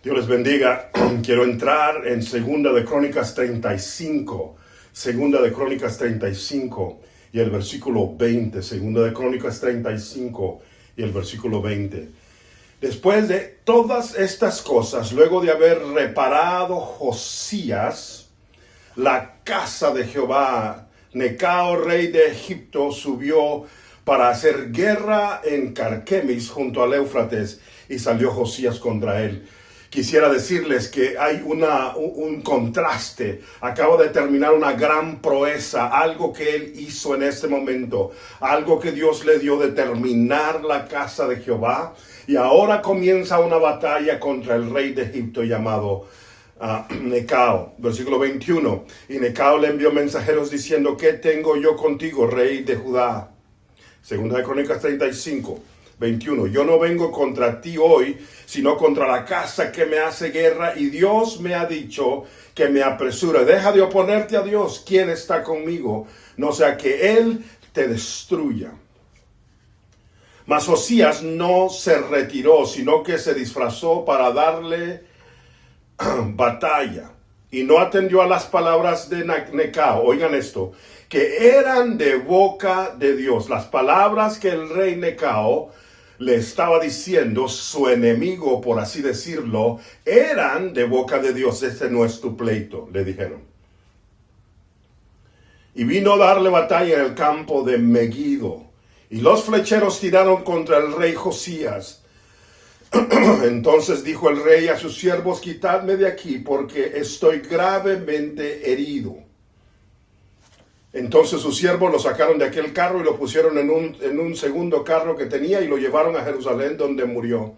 Dios les bendiga. Quiero entrar en Segunda de Crónicas 35. Segunda de Crónicas 35 y el versículo 20. Segunda de Crónicas 35 y el versículo 20. Después de todas estas cosas, luego de haber reparado Josías la casa de Jehová, Necao, rey de Egipto, subió para hacer guerra en Carquemis junto al Éufrates, y salió Josías contra él. Quisiera decirles que hay un contraste. Acaba de terminar una gran proeza, algo que él hizo en ese momento, algo que Dios le dio de terminar la casa de Jehová, y ahora comienza una batalla contra el rey de Egipto llamado Necao. Versículo 21. Y Necao le envió mensajeros diciendo: ¿qué tengo yo contigo, rey de Judá? Segunda de Crónicas 35, 21. Yo no vengo contra ti hoy, sino contra la casa que me hace guerra, y Dios me ha dicho que me apresure. Deja de oponerte a Dios, quien está conmigo, no sea que Él te destruya. Mas Josías no se retiró, sino que se disfrazó para darle batalla, y no atendió a las palabras de Necao. Oigan esto, que eran de boca de Dios. Las palabras que el rey Necao le estaba diciendo, su enemigo, por así decirlo, eran de boca de Dios. Este no es tu pleito, le dijeron. Y vino a darle batalla en el campo de Megiddo, y los flecheros tiraron contra el rey Josías. Entonces dijo el rey a sus siervos: quitadme de aquí, porque estoy gravemente herido. Entonces sus siervos lo sacaron de aquel carro y lo pusieron en un segundo carro que tenía, y lo llevaron a Jerusalén, donde murió.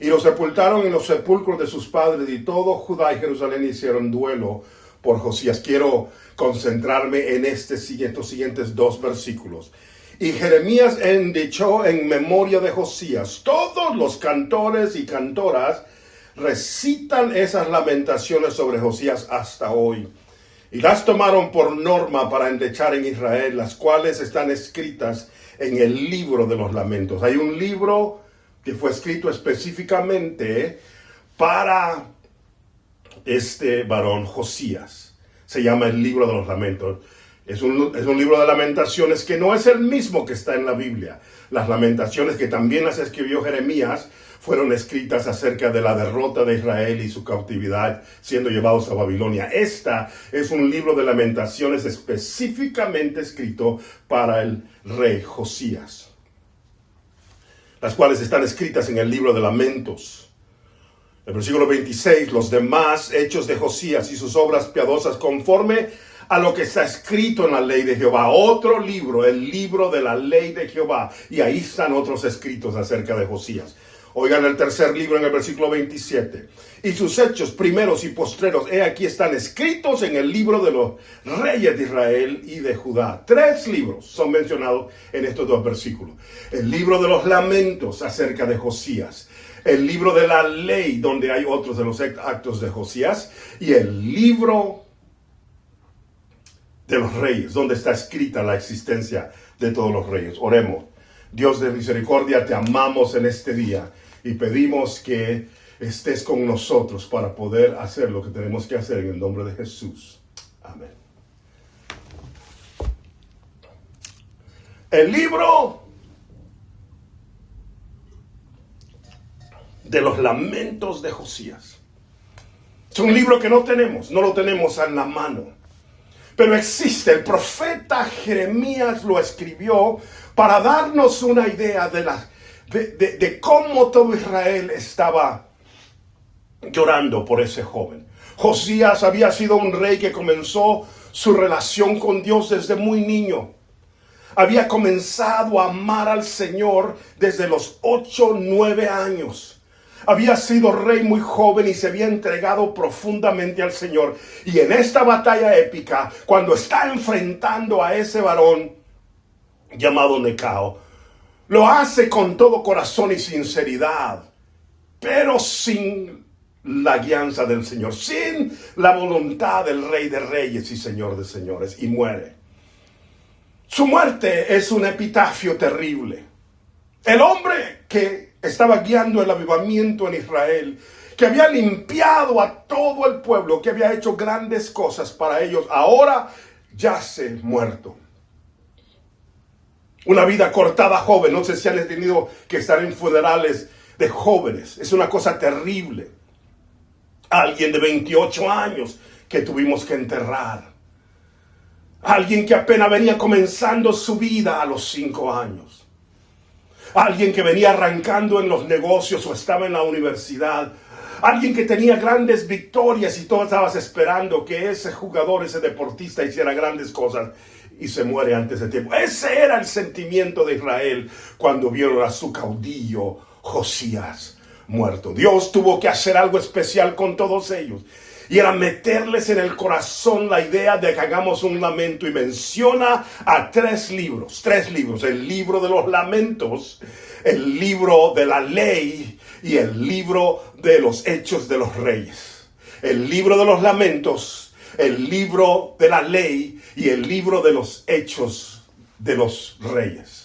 Y lo sepultaron en los sepulcros de sus padres, y todo Judá y Jerusalén hicieron duelo por Josías. Quiero concentrarme en estos siguientes dos versículos. Y Jeremías endechó en memoria de Josías. Todos los cantores y cantoras recitan esas lamentaciones sobre Josías hasta hoy. Y las tomaron por norma para endechar en Israel, las cuales están escritas en el libro de los lamentos. Hay un libro que fue escrito específicamente para este varón Josías. Se llama el libro de los lamentos. Es un libro de lamentaciones que no es el mismo que está en la Biblia. Las lamentaciones, que también las escribió Jeremías, fueron escritas acerca de la derrota de Israel y su cautividad, siendo llevados a Babilonia. Esta es un libro de lamentaciones específicamente escrito para el rey Josías, las cuales están escritas en el libro de lamentos. El versículo 26, los demás hechos de Josías y sus obras piadosas conforme a lo que está escrito en la ley de Jehová. Otro libro, el libro de la ley de Jehová. Y ahí están otros escritos acerca de Josías. Oigan el tercer libro en el versículo 27. Y sus hechos primeros y postreros, aquí están escritos en el libro de los reyes de Israel y de Judá. 3 libros son mencionados en estos 2 versículos. El libro de los lamentos acerca de Josías. El libro de la ley, donde hay otros de los actos de Josías. Y el libro de los reyes, donde está escrita la existencia de todos los reyes. Oremos. Dios de misericordia, te amamos en este día y pedimos que estés con nosotros para poder hacer lo que tenemos que hacer en el nombre de Jesús. Amén. El libro de los lamentos de Josías. Es un libro que no lo tenemos en la mano. Pero existe, el profeta Jeremías lo escribió para darnos una idea de cómo todo Israel estaba llorando por ese joven. Josías había sido un rey que comenzó su relación con Dios desde muy niño. Había comenzado a amar al Señor desde los 8, 9 años. Había sido rey muy joven y se había entregado profundamente al Señor. Y en esta batalla épica, cuando está enfrentando a ese varón llamado Necao, lo hace con todo corazón y sinceridad, pero sin la guianza del Señor, sin la voluntad del Rey de Reyes y Señor de Señores, y muere. Su muerte es un epitafio terrible. El hombre que estaba guiando el avivamiento en Israel, que había limpiado a todo el pueblo, que había hecho grandes cosas para ellos, ahora yace muerto. Una vida cortada joven. No sé si han tenido que estar en funerales de jóvenes. Es una cosa terrible. Alguien de 28 años que tuvimos que enterrar. Alguien que apenas venía comenzando su vida a los 5 años. Alguien que venía arrancando en los negocios o estaba en la universidad. Alguien que tenía grandes victorias y tú estabas esperando que ese jugador, ese deportista hiciera grandes cosas y se muere antes de tiempo. Ese era el sentimiento de Israel cuando vieron a su caudillo Josías muerto. Dios tuvo que hacer algo especial con todos ellos. Y era meterles en el corazón la idea de que hagamos un lamento. Y menciona a 3 libros. 3 libros. El libro de los lamentos, el libro de la ley y el libro de los hechos de los reyes. El libro de los lamentos, el libro de la ley y el libro de los hechos de los reyes.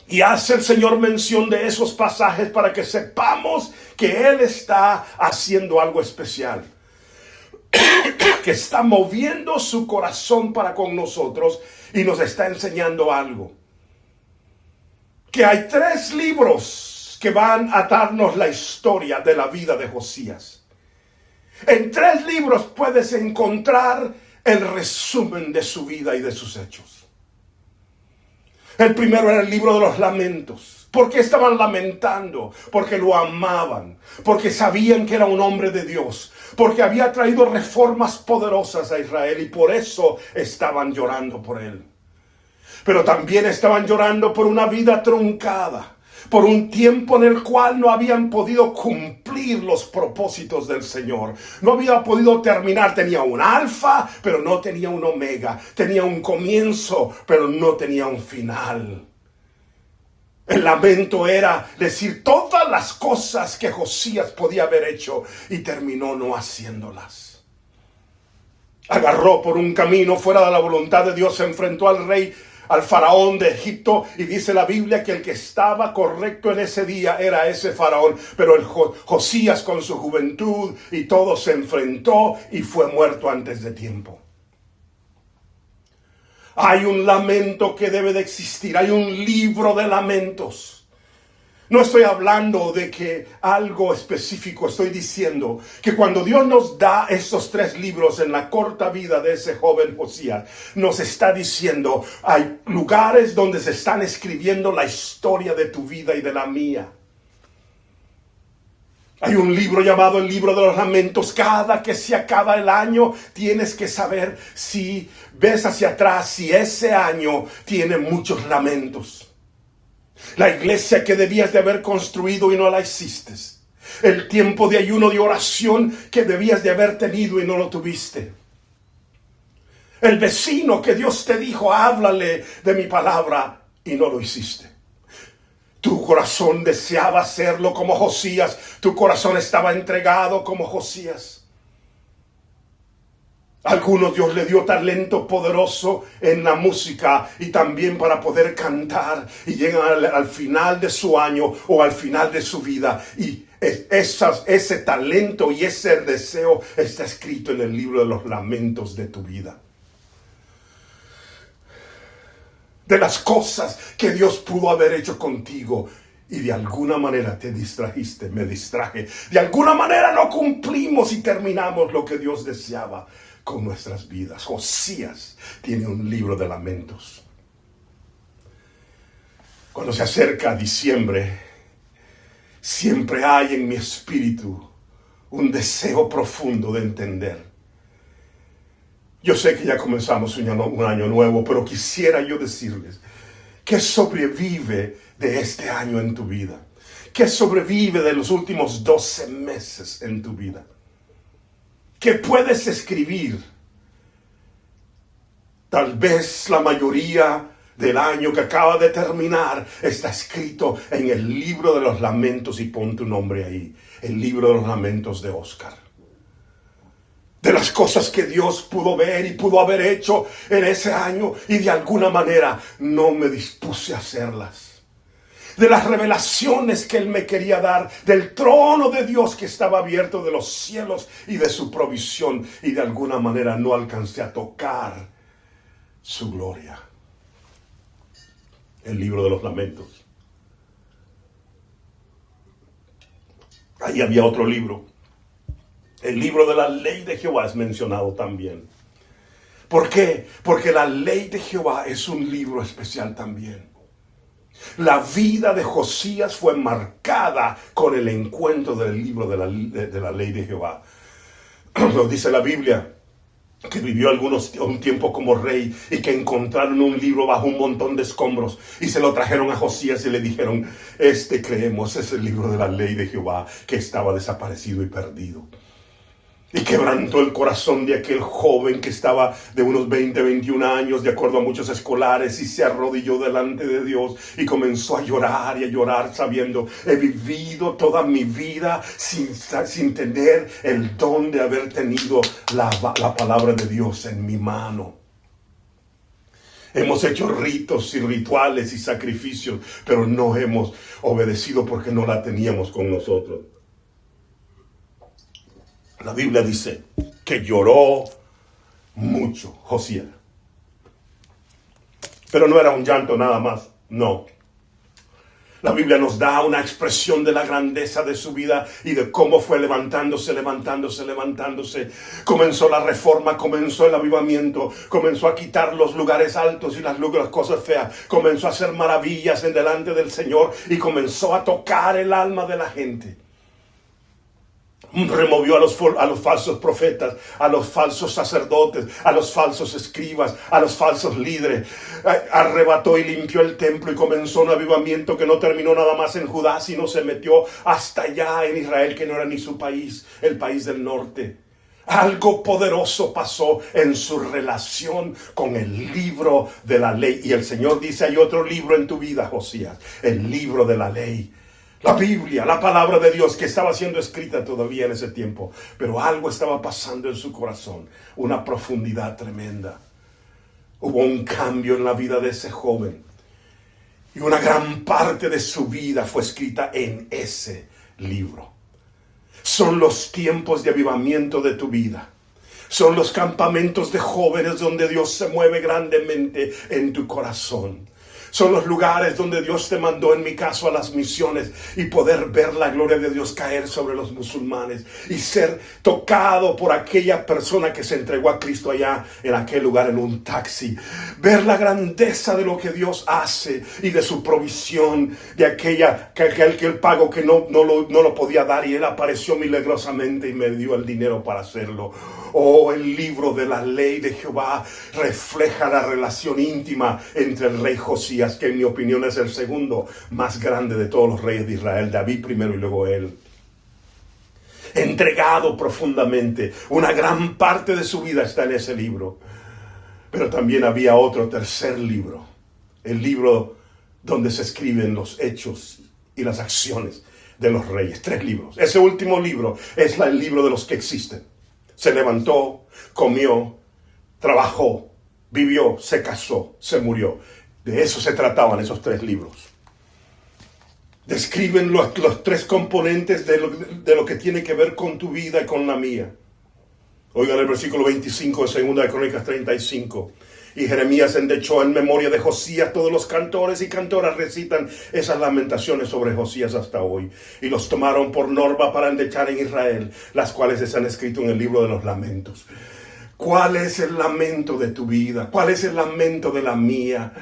Y hace el Señor mención de esos pasajes para que sepamos que Él está haciendo algo especial. Que está moviendo su corazón para con nosotros y nos está enseñando algo. Que hay 3 libros que van a darnos la historia de la vida de Josías. En 3 libros puedes encontrar el resumen de su vida y de sus hechos. El primero era el libro de los lamentos. ¿Por qué estaban lamentando? Porque lo amaban, porque sabían que era un hombre de Dios, porque había traído reformas poderosas a Israel y por eso estaban llorando por él. Pero también estaban llorando por una vida truncada, por un tiempo en el cual no habían podido cumplir los propósitos del Señor. No había podido terminar. Tenía un alfa, pero no tenía un omega. Tenía un comienzo, pero no tenía un final. El lamento era decir todas las cosas que Josías podía haber hecho y terminó no haciéndolas. Agarró por un camino fuera de la voluntad de Dios, se enfrentó al rey, al faraón de Egipto, y dice la Biblia que el que estaba correcto en ese día era ese faraón, pero el Josías con su juventud y todo se enfrentó y fue muerto antes de tiempo. Hay un lamento que debe de existir, hay un libro de lamentos. No estoy hablando de que algo específico, estoy diciendo que cuando Dios nos da estos 3 libros en la corta vida de ese joven Josías, nos está diciendo, hay lugares donde se están escribiendo la historia de tu vida y de la mía. Hay un libro llamado el libro de los lamentos. Cada que se acaba el año, tienes que saber si ves hacia atrás, si ese año tiene muchos lamentos. La iglesia que debías de haber construido y no la hiciste. El tiempo de ayuno, de oración que debías de haber tenido y no lo tuviste. El vecino que Dios te dijo, háblale de mi palabra y no lo hiciste. Tu corazón deseaba hacerlo como Josías. Tu corazón estaba entregado como Josías. Algunos Dios le dio talento poderoso en la música y también para poder cantar y llegan al final de su año o al final de su vida y ese talento y ese deseo está escrito en el libro de los lamentos de tu vida. De las cosas que Dios pudo haber hecho contigo y de alguna manera te distrajiste, me distraje. De alguna manera no cumplimos y terminamos lo que Dios deseaba con nuestras vidas. Josías tiene un libro de lamentos. Cuando se acerca diciembre, siempre hay en mi espíritu un deseo profundo de entender. Yo sé que ya comenzamos un año nuevo, pero quisiera yo decirles que sobrevive de este año en tu vida, que sobrevive de los últimos 12 meses en tu vida, que puedes escribir. Tal vez la mayoría del año que acaba de terminar está escrito en el libro de los lamentos y pon tu nombre ahí, el libro de los lamentos de Oscar. De las cosas que Dios pudo ver y pudo haber hecho en ese año y de alguna manera no me dispuse a hacerlas. de las revelaciones que Él me quería dar, del trono de Dios que estaba abierto, de los cielos y de su provisión, y de alguna manera no alcancé a tocar su gloria. El libro de los lamentos. Ahí había otro libro. El libro de la ley de Jehová es mencionado también. ¿Por qué? Porque la ley de Jehová es un libro especial también. La vida de Josías fue marcada con el encuentro del libro de la ley de Jehová. Nos dice la Biblia que vivió un tiempo como rey y que encontraron un libro bajo un montón de escombros y se lo trajeron a Josías y le dijeron: creemos es el libro de la ley de Jehová que estaba desaparecido y perdido. Y quebrantó el corazón de aquel joven que estaba de unos 20, 21 años, de acuerdo a muchos escolares, y se arrodilló delante de Dios y comenzó a llorar y a llorar sabiendo: he vivido toda mi vida sin tener el don de haber tenido la palabra de Dios en mi mano. Hemos hecho ritos y rituales y sacrificios, pero no hemos obedecido porque no la teníamos con nosotros. La Biblia dice que lloró mucho Josías. Pero no era un llanto nada más, no. La Biblia nos da una expresión de la grandeza de su vida y de cómo fue levantándose. Comenzó la reforma, comenzó el avivamiento, comenzó a quitar los lugares altos y las cosas feas. Comenzó a hacer maravillas en delante del Señor y comenzó a tocar el alma de la gente. Removió a los falsos profetas, a los falsos sacerdotes, a los falsos escribas, a los falsos líderes. Arrebató y limpió el templo y comenzó un avivamiento que no terminó nada más en Judá, sino se metió hasta allá en Israel, que no era ni su país, el país del norte. Algo poderoso pasó en su relación con el libro de la ley. Y el Señor dice: hay otro libro en tu vida, Josías, el libro de la ley. La Biblia, la palabra de Dios que estaba siendo escrita todavía en ese tiempo. Pero algo estaba pasando en su corazón. Una profundidad tremenda. Hubo un cambio en la vida de ese joven. Y una gran parte de su vida fue escrita en ese libro. Son los tiempos de avivamiento de tu vida. Son los campamentos de jóvenes donde Dios se mueve grandemente en tu corazón. Son los lugares donde Dios te mandó, en mi caso, a las misiones, y poder ver la gloria de Dios caer sobre los musulmanes y ser tocado por aquella persona que se entregó a Cristo allá en aquel lugar en un taxi. Ver la grandeza de lo que Dios hace y de su provisión, de aquel pago que no lo podía dar, y Él apareció milagrosamente y me dio el dinero para hacerlo. Oh, el libro de la ley de Jehová refleja la relación íntima entre el rey Josías, que en mi opinión es el segundo más grande de todos los reyes de Israel, David primero y luego él. Entregado profundamente, una gran parte de su vida está en ese libro. Pero también había otro tercer libro, el libro donde se escriben los hechos y las acciones de los reyes. 3 libros. Ese último libro es el libro de los que existen. Se levantó, comió, trabajó, vivió, se casó, se murió. De eso se trataban esos 3 libros. Describen los 3 componentes de lo que tiene que ver con tu vida y con la mía. Oigan el versículo 25 de 2 de Crónicas 35. Y Jeremías endechó en memoria de Josías. Todos los cantores y cantoras recitan esas lamentaciones sobre Josías hasta hoy. Y los tomaron por norma para endechar en Israel, las cuales están escritas en el libro de los lamentos. ¿Cuál es el lamento de tu vida? ¿Cuál es el lamento de la mía?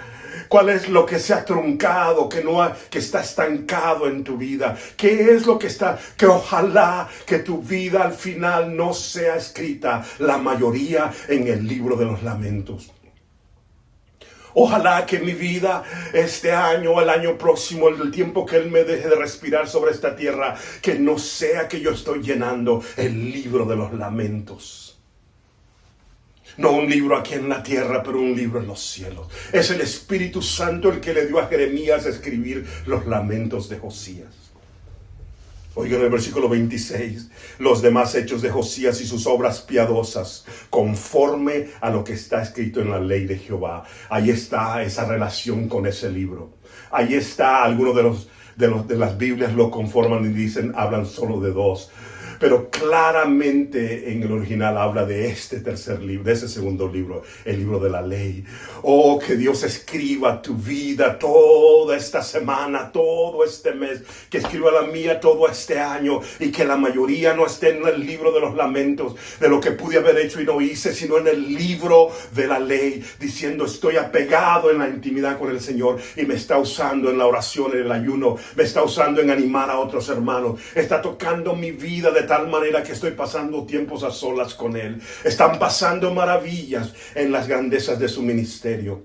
¿Cuál es lo que se ha truncado, que está estancado en tu vida? ¿Qué es lo que ojalá que tu vida al final no sea escrita, la mayoría, en el libro de los lamentos? Ojalá que mi vida este año o el año próximo, el tiempo que Él me deje de respirar sobre esta tierra, que no sea que yo estoy llenando el libro de los lamentos. No un libro aquí en la tierra, pero un libro en los cielos. Es el Espíritu Santo el que le dio a Jeremías escribir los lamentos de Josías. Oigan el versículo 26, los demás hechos de Josías y sus obras piadosas, conforme a lo que está escrito en la ley de Jehová. Ahí está esa relación con ese libro. Ahí está, algunos de las Biblias lo conforman y dicen, hablan solo de dos. Pero claramente en el original habla de este tercer libro, de ese segundo libro, el libro de la ley. Oh, que Dios escriba tu vida toda esta semana, todo este mes, que escriba la mía todo este año, y que la mayoría no esté en el libro de los lamentos, de lo que pude haber hecho y no hice, sino en el libro de la ley, diciendo estoy apegado en la intimidad con el Señor y me está usando en la oración, en el ayuno, me está usando en animar a otros hermanos, está tocando mi vida de tal manera que estoy pasando tiempos a solas con Él. Están pasando maravillas en las grandezas de su ministerio.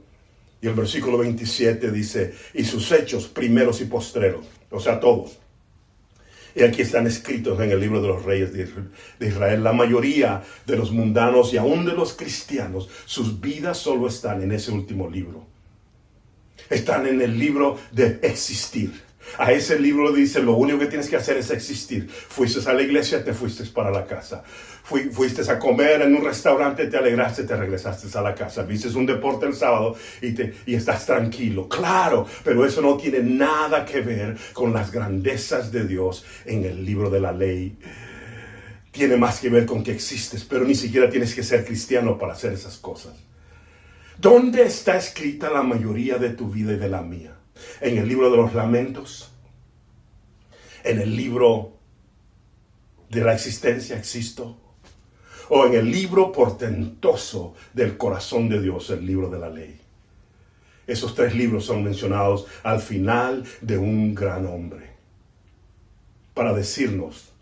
Y el versículo 27 dice, y sus hechos primeros y postreros, o sea, todos. Y aquí están escritos en el libro de los reyes de Israel. La mayoría de los mundanos y aún de los cristianos, sus vidas solo están en ese último libro. Están en el libro de existir. A ese libro dice, lo único que tienes que hacer es existir. Fuiste a la iglesia, te fuiste para la casa. Fuiste a comer en un restaurante, te alegraste, te regresaste a la casa. Viste un deporte el sábado y estás tranquilo. Claro, pero eso no tiene nada que ver con las grandezas de Dios en el libro de la ley. Tiene más que ver con que existes, pero ni siquiera tienes que ser cristiano para hacer esas cosas. ¿Dónde está escrita la mayoría de tu vida y de la mía? ¿En el libro de los lamentos? ¿En el libro de la existencia, existo? ¿O en el libro portentoso del corazón de Dios, el libro de la ley? Esos tres libros son mencionados al final de un gran hombre, para decirnos,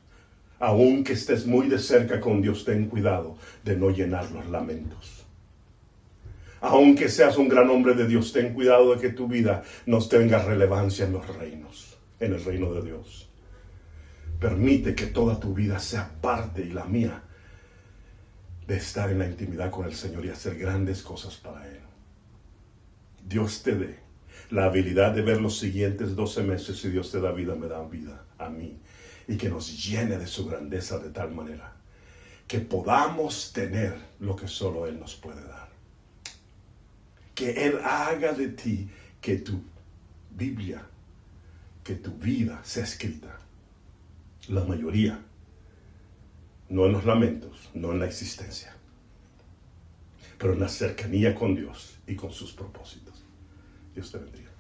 aunque estés muy de cerca con Dios, ten cuidado de no llenar los lamentos. Aunque seas un gran hombre de Dios, ten cuidado de que tu vida no tenga relevancia en los reinos, en el reino de Dios. Permite que toda tu vida sea parte, y la mía, de estar en la intimidad con el Señor y hacer grandes cosas para Él. Dios te dé la habilidad de ver los siguientes 12 meses, y Dios te da vida, me da vida a mí, y que nos llene de su grandeza de tal manera que podamos tener lo que solo Él nos puede dar. Que Él haga de ti que tu Biblia, que tu vida sea escrita. La mayoría, no en los lamentos, no en la existencia, pero en la cercanía con Dios y con sus propósitos. Dios te bendiga.